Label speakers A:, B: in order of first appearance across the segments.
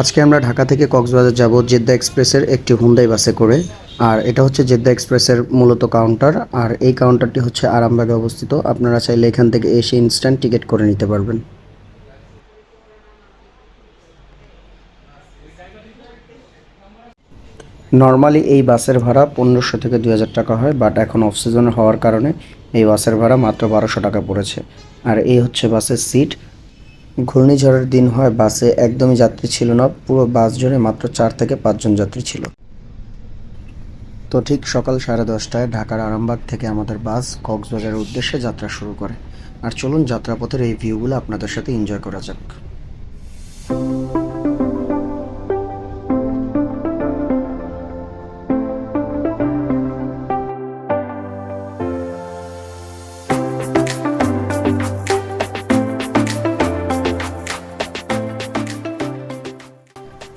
A: আজকে আমরা ঢাকা থেকে কক্সবাজার যাব জেদ্দা এক্সপ্রেসের একটি হুন্দাই বাসে করে। আর এটা হচ্ছে জেদ্দা এক্সপ্রেসের মূলত কাউন্টার। আর এই কাউন্টারটি হচ্ছে আরামবাগে অবস্থিত। আপনারা চাইলে এখান থেকে এসে ইনস্ট্যান্ট টিকিট করে নিতে পারবেন। নর্মালি এই বাসের ভাড়া 1500 থেকে 2000 টাকা হয়, বাট এখন অফ সিজন হওয়ার কারণে এই বাসের ভাড়া মাত্র 1200 টাকা পড়েছে। আর এই হচ্ছে বাসের সিট। ঘূর্ণিঝড়ের দিন হয় বাসে একদমই যাত্রী ছিল না, পুরো বাস জুড়ে মাত্র 4 থেকে 5 জন যাত্রী ছিল। তো ঠিক সকাল 10:30টায় ঢাকার আরামবাগ থেকে আমাদের বাস কক্সবাজারের উদ্দেশ্যে যাত্রা শুরু করে। আর চলুন যাত্রাপথের এই ভিউগুলো আপনাদের সাথে এনজয় করা যাক।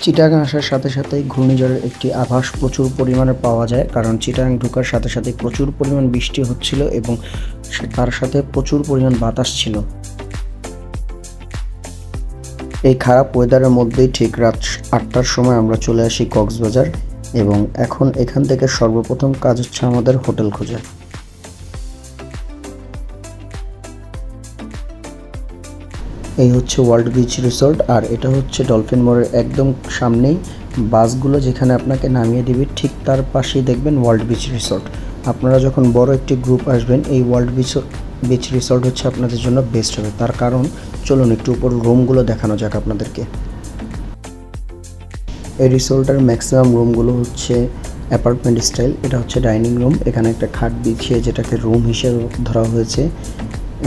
A: চিটাগাং আসার সাথে সাথেই ঘূর্ণিঝড়ের একটি আভাস প্রচুর পরিমাণে পাওয়া যায়, কারণ চিটাগাং ঢোকার সাথে সাথে প্রচুর পরিমাণ বৃষ্টি হচ্ছিল এবং তার সাথে প্রচুর পরিমাণ বাতাস ছিল। এই খারাপ ওয়েদারের মধ্যেই ঠিক রাত 8টার সময় আমরা চলে আসি কক্সবাজার, এবং এখন এখান থেকে সর্বপ্রথম কাজ হচ্ছে আমাদের হোটেল খোঁজা। এই হচ্ছে ওয়ার্ল্ড বিচ রিসোর্ট, আর এটা হচ্ছে ডলফিন মোড়ের একদম সামনেই। বাসগুলো যেখানে আপনাকে নামিয়ে দিবে ঠিক তার পাশেই দেখবেন ওয়ার্ল্ড বিচ রিসোর্ট। আপনারা যখন বড় একটি গ্রুপ আসবেন, এই ওয়ার্ল্ড বিচ রিসোর্ট হচ্ছে আপনাদের জন্য বেস্ট হবে। তার কারণ চলুন একটু উপর রুমগুলো দেখানো যাক আপনাদেরকে। এই রিসোর্টের ম্যাক্সিমাম রুমগুলো হচ্ছে অ্যাপার্টমেন্ট স্টাইল। এটা হচ্ছে ডাইনিং রুম, এখানে একটা খাট বিছিয়ে যেটাকে রুম হিসেবে ধরা হয়েছে,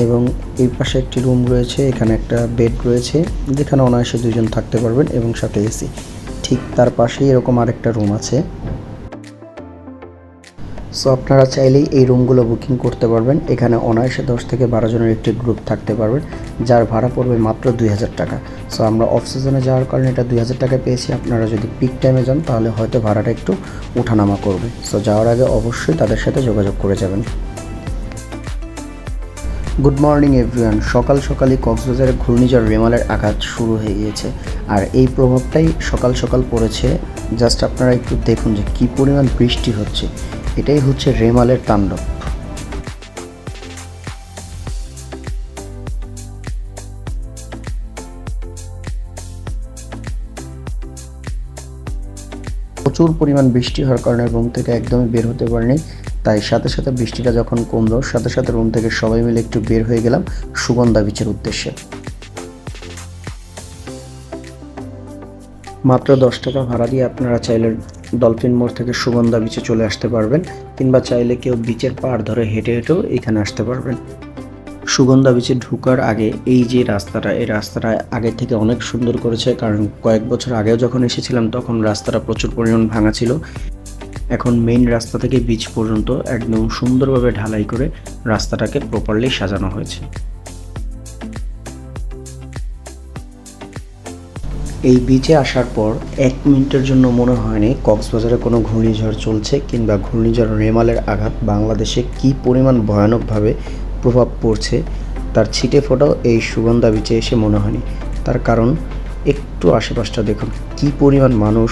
A: এবং এই পাশে একটি রুম রয়েছে, এখানে একটা বেড রয়েছে যেখানে অনায়াসে 2 জন থাকতে পারবেন এবং সাথে এসি। ঠিক তার পাশেই এরকম আরেকটা রুম আছে। সো আপনারা চাইলেই এই রুমগুলো বুকিং করতে পারবেন। এখানে অনায়াসে 10 থেকে 12 জনের একটি গ্রুপ থাকতে পারবেন, যার ভাড়া পড়বে মাত্র 2000 টাকা। সো আমরা অফ সিজনে যাওয়ার কারণে এটা 2000 টাকায় পেয়েছি। আপনারা যদি পিক টাইমে যান তাহলে হয়তো ভাড়াটা একটু ওঠানামা করবে। সো যাওয়ার আগে অবশ্যই তাদের সাথে যোগাযোগ করে যাবেন। Good morning everyone. সকাল সকালই কক্সবাজারে ঘূর্ণিঝড় রেমালের আঘাত শুরু হয়ে গিয়েছে, আর এই প্রভাবটাই সকাল সকাল পড়েছে। জাস্ট আপনারা একটু দেখুন যে কী পরিমাণ বৃষ্টি হচ্ছে। এটাই হচ্ছে রেমালের তাণ্ডব। প্রচুর পরিমাণ বৃষ্টি হওয়ার কারণে রুম থেকে একদমই বের হতে পারিনি। তাই সাথে সাথে বৃষ্টিটা যখন কমলো, সাথে সাথে রুম থেকে সবাই মিলে একটু বের হয়ে গেলাম সুগন্ধা বিচের উদ্দেশ্যে। মাত্র 10 টাকা ভাড়া দিয়ে আপনারা চাইলে ডলফিন মোড় থেকে সুগন্ধা বিচে চলে আসতে পারবেন, কিংবা চাইলে কেউ বিচের পাড় ধরে হেঁটে হেঁটেও এখানে আসতে পারবেন। সুগন্ধা বিচে ঢোকার আগে এই যে রাস্তাটা, এই রাস্তাটা আগে থেকে অনেক সুন্দর করেছে, কারণ কয়েক বছর আগেও যখন এসেছিলাম তখন রাস্তাটা প্রচুর পরিমাণ ভাঙা ছিল। এখন মেইন রাস্তা থেকে বিচ পর্যন্ত একদম সুন্দরভাবে ঢালাই করে রাস্তাটাকে প্রপারলি সাজানো হয়েছে। এই বিচে আসার পর 1 মিনিটের জন্য মনে হয়নি কক্সবাজারে কোনো ঘূর্ণিঝড় চলছে, কিংবা ঘূর্ণিঝড় রেমালের আঘাত বাংলাদেশে কী পরিমাণ ভয়ানকভাবে প্রভাব পড়ছে তার ছিটে ফোটাও এই সুগন্ধা বিচে এসে মনে হয়নি। তার কারণ একটু আশেপাশটা দেখুন, কী পরিমাণ মানুষ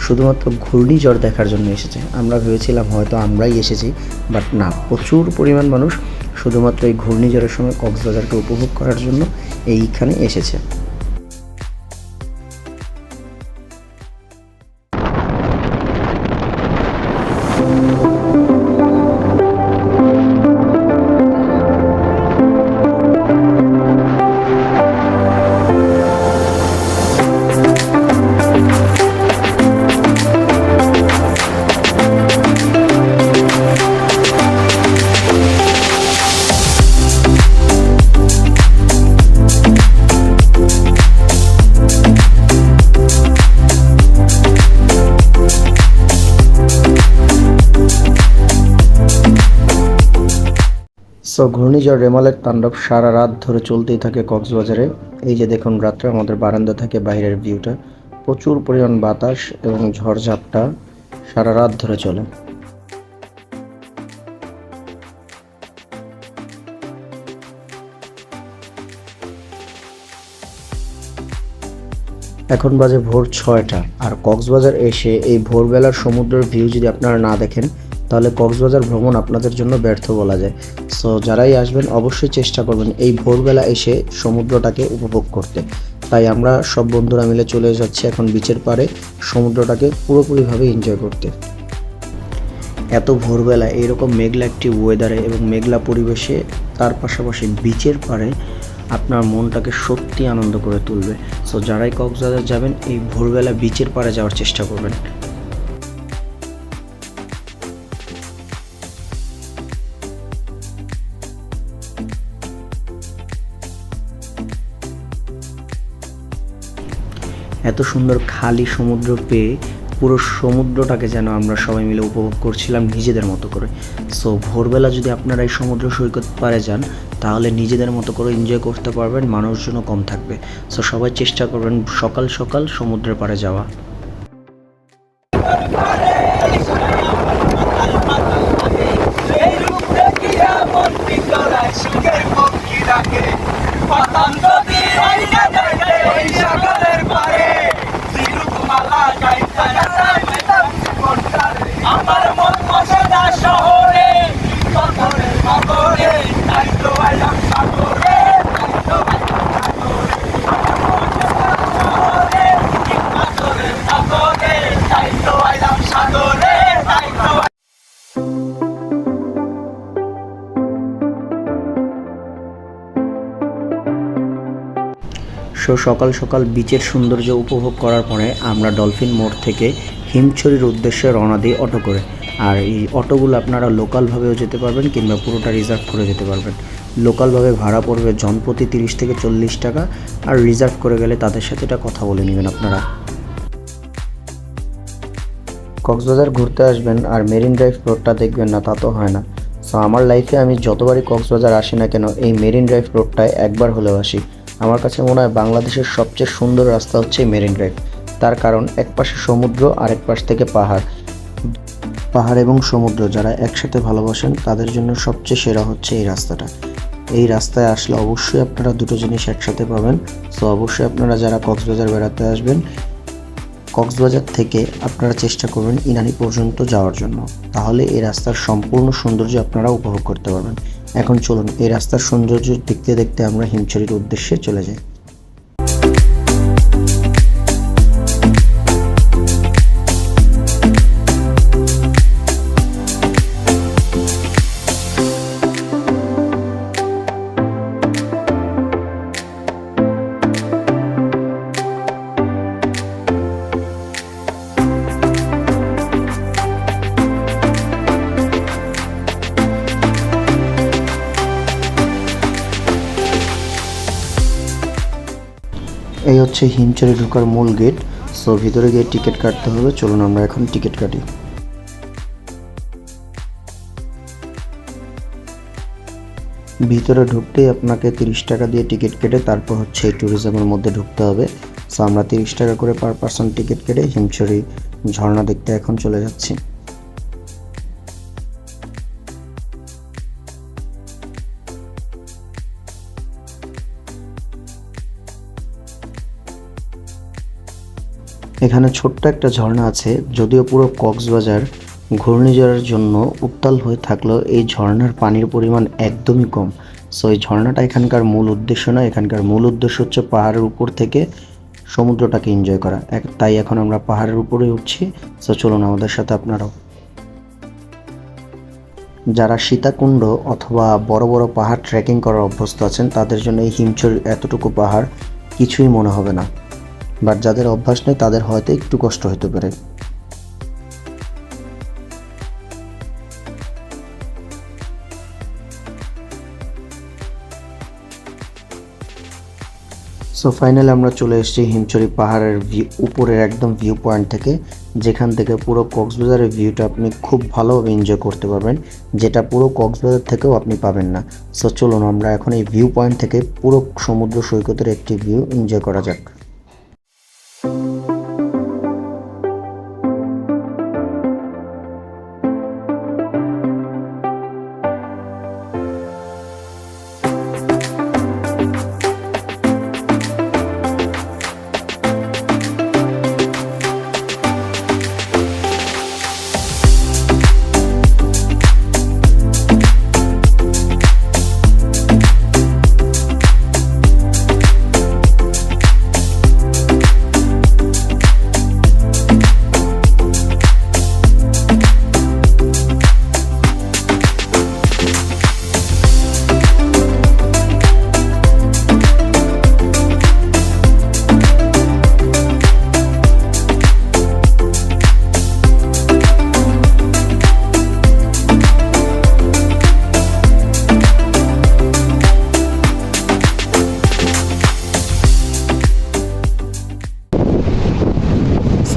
A: শুধুমাত্র ঘূর্ণিঝড় দেখার জন্য এসেছে। আমরা ভেবেছিলাম হয়তো আমরাই এসেছি, বাট না, প্রচুর পরিমাণ মানুষ শুধুমাত্র এই ঘূর্ণিঝড়ের সময় কক্সবাজারকে উপভোগ করার জন্য এইখানে এসেছে। সো ঘূর্ণিঝড় রেমালের তাণ্ডব সারা রাত ধরে চলতেই থাকে কক্সবাজারে। এই যে দেখুন রাত্রে আমাদের বারান্দা থেকে বাইরের ভিউটা, প্রচুর পরিমাণ বাতাস এবং ঝড়ঝাপটা সারা রাত ধরে চলে। এখন বাজে ভোর 6টা, আর কক্সবাজার এসে এই ভোরবেলার সমুদ্রের ভিউ যদি আপনারা না দেখেন তাহলে কক্সবাজার ভ্রমণ আপনাদের জন্য ব্যর্থ বলা যায়। সো যারাই আসবেন অবশ্যই চেষ্টা করবেন এই ভোরবেলা এসে সমুদ্রটাকে উপভোগ করতে। তাই আমরা সব বন্ধুরা মিলে চলে যাচ্ছি এখন বিচের পাড়ে সমুদ্রটাকে পুরোপুরিভাবে এনজয় করতে। এত ভোরবেলা এইরকম মেঘলা একটি ওয়েদারে এবং মেঘলা পরিবেশে, তার পাশাপাশি বিচের পাড়ে আপনার মনটাকে সত্যি আনন্দ করে তুলবে। সো যারাই কক্সবাজার যাবেন এই ভোরবেলা বিচের পাড়ে যাওয়ার চেষ্টা করবেন। এত সুন্দর খালি সমুদ্র পেয়ে পুরো সমুদ্রটাকে যেন আমরা সবাই মিলে উপভোগ করছিলাম নিজেদের মতো করে। সো ভোরবেলা যদি আপনারা এই সমুদ্র সৈকত পাড়ে যান তাহলে নিজেদের মতো করে এনজয় করতে পারবেন, মানুষজনও কম থাকবে। সো সবাই চেষ্টা করবেন সকাল সকাল সমুদ্রের পাড়ে যাওয়া। সকাল সকাল বিচের সৌন্দর্য উপভোগ করার পরে আমরা ডলফিন মোড় থেকে হিমছড়ির উদ্দেশ্যে রওনা দিই অটো করে। আর এই অটোগুলো আপনারা লোকালভাবেও যেতে পারবেন কিংবা পুরোটা রিজার্ভ করে যেতে পারবেন। লোকালভাবে ভাড়া পড়বে জনপ্রতি 30 থেকে 40 টাকা, আর রিজার্ভ করে গেলে তাদের সাথে এটা কথা বলে নেবেন আপনারা। কক্সবাজার ঘুরতে আসবেন আর মেরিন ড্রাইভ রোডটা দেখবেন না তা তো হয় না। সো আমার লাইফে আমি যতবারই কক্সবাজার আসি না কেন এই মেরিন ড্রাইভ রোডটায় একবার হলেও আসি। আমার কাছে মনে হয় বাংলাদেশের সবচেয়ে সুন্দর রাস্তা হচ্ছে মেরিন ড্রাইভ। তার কারণ এক পাশে সমুদ্র আর এক পাশ থেকে পাহাড়। পাহাড় এবং সমুদ্র যারা একসাথে ভালোবাসেন তাদের জন্য সবচেয়ে সেরা হচ্ছে এই রাস্তাটা। এই রাস্তায় আসলে অবশ্যই আপনারা দুটো জিনিস একসাথে পাবেন। সো অবশ্যই আপনারা যারা কক্সবাজার বেড়াতে আসবেন, কক্সবাজার থেকে আপনারা চেষ্টা করবেন ইনানি পর্যন্ত যাওয়ার জন্য, তাহলে এই রাস্তার সম্পূর্ণ সৌন্দর্য আপনারা উপভোগ করতে পারবেন। এখন চলুন এই রাস্তার সৌন্দর্য দেখতে দেখতে আমরা হিমছড়ির উদ্দেশ্যে চলে যাই। এই হচ্ছে হিমছড়ি ঢোকার মূল গেট। সো ভিতরে গিয়ে টিকিট কাটতে হবে। চলুন আমরা এখন টিকিট কাটি। ভিতরে ঢুকতেই আপনাকে 30 টাকা দিয়ে টিকিট কেটে তারপর হচ্ছে এই ট্যুরিজমের মধ্যে ঢুকতে হবে। সো আমরা 30 টাকা করে পার পার্সন টিকিট কেটে হিমছড়ি ঝর্ণা দেখতে এখন চলে যাচ্ছি। এখানে ছোট্ট একটা ঝর্ণা আছে, যদিও পুরো কক্সবাজার ঘূর্ণিঝড়ের জন্য উত্তাল হয়ে থাকলেও এই ঝর্ণার পানির পরিমাণ একদমই কম। সো এই ঝর্ণাটা এখানকার মূল উদ্দেশ্য না, এখানকার মূল উদ্দেশ্য হচ্ছে পাহাড়ের উপর থেকে সমুদ্রটাকে এনজয় করা। তাই এখন আমরা পাহাড়ের উপরে উঠছি। সো চলুন আমাদের সাথে আপনারাও। যারা সীতাকুণ্ড অথবা বড় বড় পাহাড় ট্রেকিং করার অভ্যস্ত আছেন তাদের জন্য এই হিমছড়ির এতটুকু পাহাড় কিছুই মনে হবে না, বাট যাদের অভ্যাস নেই তাদের হয়তো একটু কষ্ট হতে পারে। সো ফাইনালি আমরা চলে এসেছি হিমছড়ি পাহাড়ের উপরের একদম ভিউ পয়েন্ট থেকে, যেখান থেকে পুরো কক্সবাজারের ভিউটা আপনি খুব ভালোভাবে এনজয় করতে পারবেন, যেটা পুরো কক্সবাজার থেকেও আপনি পাবেন না। সো চলুন আমরা এখন এই ভিউ পয়েন্ট থেকে পুরো সমুদ্র সৈকতের একটি ভিউ এনজয় করা যাক।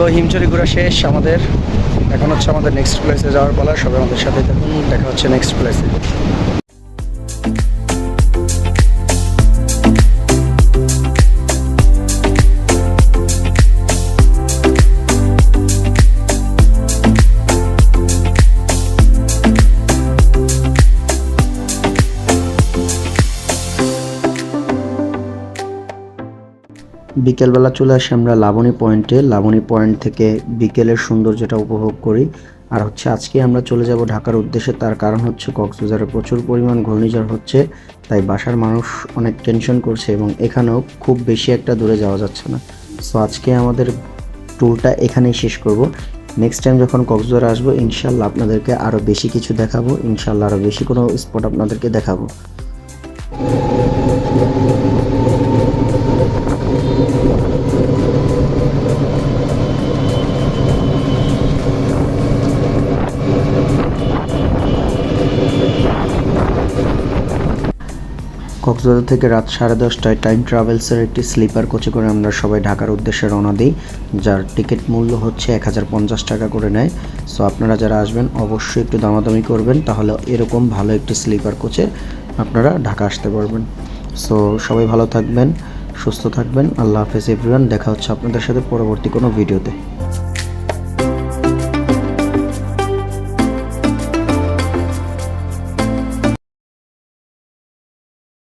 A: সো হিমচুরি ঘোরা শেষ আমাদের, এখন হচ্ছে আমাদের নেক্সট প্লেসে যাওয়ার পালা। সবাই আমাদের সাথে থাকুন, দেখা হচ্ছে নেক্সট প্লেসে। বিকেলবেলা চলে আসি আমরা লাবণী পয়েন্টে। লাবণী পয়েন্ট থেকে বিকেলের সৌন্দর্যটা উপভোগ করি। আর হচ্ছে আজকে আমরা চলে যাব ঢাকার উদ্দেশ্যে। তার কারণ হচ্ছে কক্সবাজারে প্রচুর পরিমাণ ঘূর্ণিঝড় হচ্ছে, তাই বাসার মানুষ অনেক টেনশন করছে এবং এখানেও খুব বেশি একটা দূরে যাওয়া যাচ্ছে না। সো আজকে আমাদের ট্যুরটা এখানেই শেষ করব। নেক্সট টাইম যখন কক্সবাজারে আসবো ইনশাল্লাহ আপনাদেরকে আরও বেশি কিছু দেখাবো, ইনশাল্লাহ আরও বেশি কোনো স্পট আপনাদেরকে দেখাবো। কক্সবাজার থেকে রাত 10:30টায় টাইম ট্রাভেলসের একটি স্লিপার কোচে করে আমরা সবাই ঢাকার উদ্দেশ্যে রওনা দিই, যার টিকিট মূল্য হচ্ছে 1050 টাকা করে নেয়। সো আপনারা যারা আসবেন অবশ্যই একটু দামাদামি করবেন, তাহলে এরকম ভালো একটি স্লিপার কোচে আপনারা ঢাকা আসতে পারবেন। সো সবাই ভালো থাকবেন, সুস্থ থাকবেন। আল্লাহ হাফেজ এভরিওয়ান। দেখা হচ্ছে আপনাদের সাথে পরবর্তী কোনো ভিডিওতে।